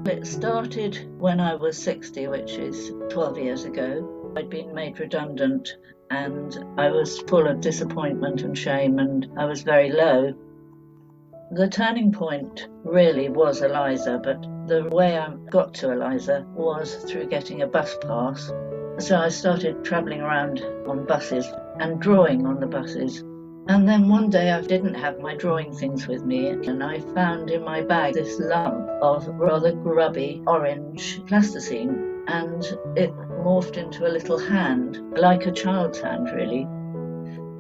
It started when I was 60, which is 12 years ago. I'd been made redundant and I was full of disappointment and shame, and I was very low. The turning point really was Eliza, but the way I got to Eliza was through getting a bus pass. So I started travelling around on buses and drawing on the buses. And then one day I didn't have my drawing things with me, and I found in my bag this lump of rather grubby orange plasticine, and it morphed into a little hand, like a child's hand really.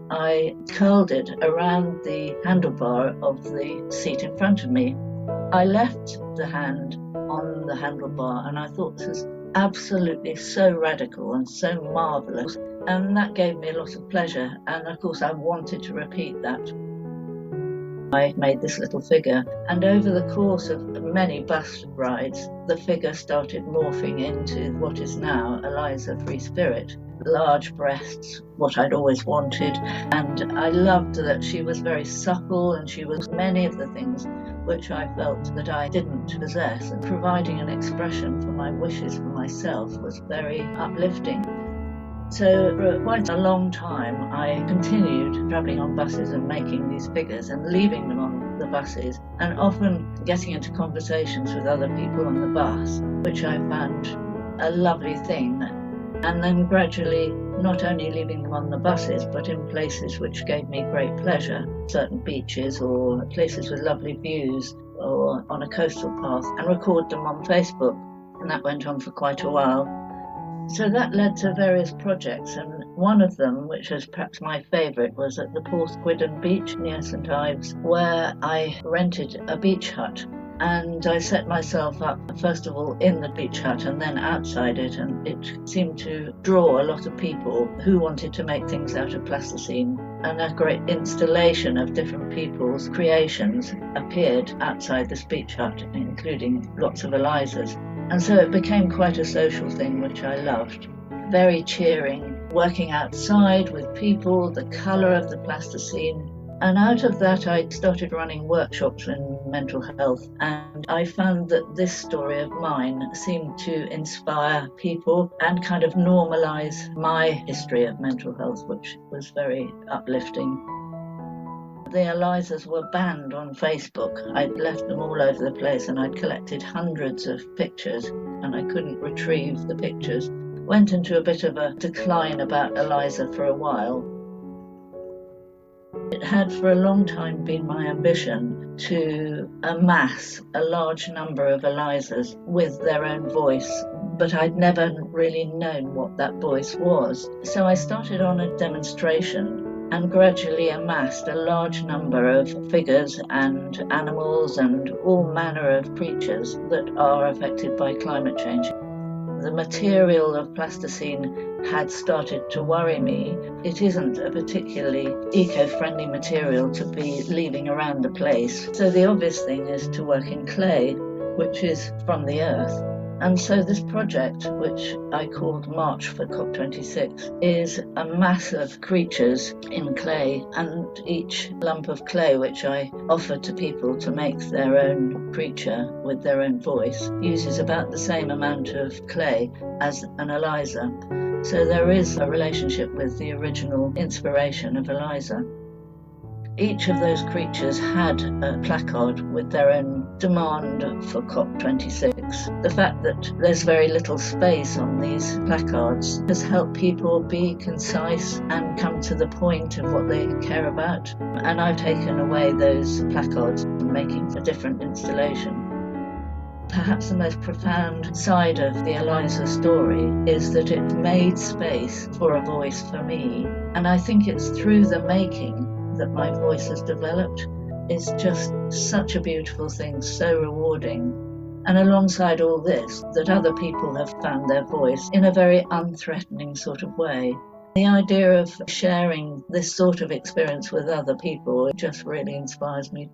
I curled it around the handlebar of the seat in front of me. I left the hand on the handlebar, and I thought, this is absolutely so radical and so marvellous, and that gave me a lot of pleasure, and of course I wanted to repeat that. I made this little figure, and over the course of many bus rides, the figure started morphing into what is now Eliza Freespirit. Large breasts, what I'd always wanted, and I loved that she was very supple, and she was many of the things which I felt that I didn't possess, and providing an expression for my wishes for myself was very uplifting. So for quite a long time I continued travelling on buses and making these figures and leaving them on the buses, and often getting into conversations with other people on the bus, which I found a lovely thing. And then gradually not only leaving them on the buses, but in places which gave me great pleasure, certain beaches or places with lovely views or on a coastal path, and record them on Facebook. And that went on for quite a while. So that led to various projects, and one of them, which was perhaps my favourite, was at the Porthgwydden beach near St Ives, where I rented a beach hut. And I set myself up, first of all, in the beach hut and then outside it, and it seemed to draw a lot of people who wanted to make things out of plasticine. And a great installation of different people's creations appeared outside this beach hut, including lots of Elizas. And so it became quite a social thing, which I loved. Very cheering, working outside with people, the colour of the plasticine. And out of that I started running workshops in mental health, and I found that this story of mine seemed to inspire people and kind of normalise my history of mental health, which was very uplifting. The Elizas were banned on Facebook. I'd left them all over the place, and I'd collected hundreds of pictures, and I couldn't retrieve the pictures. Went into a bit of a decline about Eliza for a while. It had for a long time been my ambition to amass a large number of Elizas with their own voice, but I'd never really known what that voice was. So I started on a demonstration and gradually amassed a large number of figures and animals and all manner of creatures that are affected by climate change. The material of plasticine had started to worry me. It isn't a particularly eco-friendly material to be leaving around the place. So the obvious thing is to work in clay, which is from the earth. And so this project, which I called March for COP26, is a mass of creatures in clay, and each lump of clay which I offer to people to make their own creature with their own voice uses about the same amount of clay as an Eliza. So there is a relationship with the original inspiration of Eliza. Each of those creatures had a placard with their own demand for COP26. The fact that there's very little space on these placards has helped people be concise and come to the point of what they care about. And I've taken away those placards and making a different installation. Perhaps the most profound side of the Eliza story is that it made space for a voice for me. And I think it's through the making that my voice has developed. Is just such a beautiful thing, so rewarding. And alongside all this, that other people have found their voice in a very unthreatening sort of way. The idea of sharing this sort of experience with other people just really inspires me.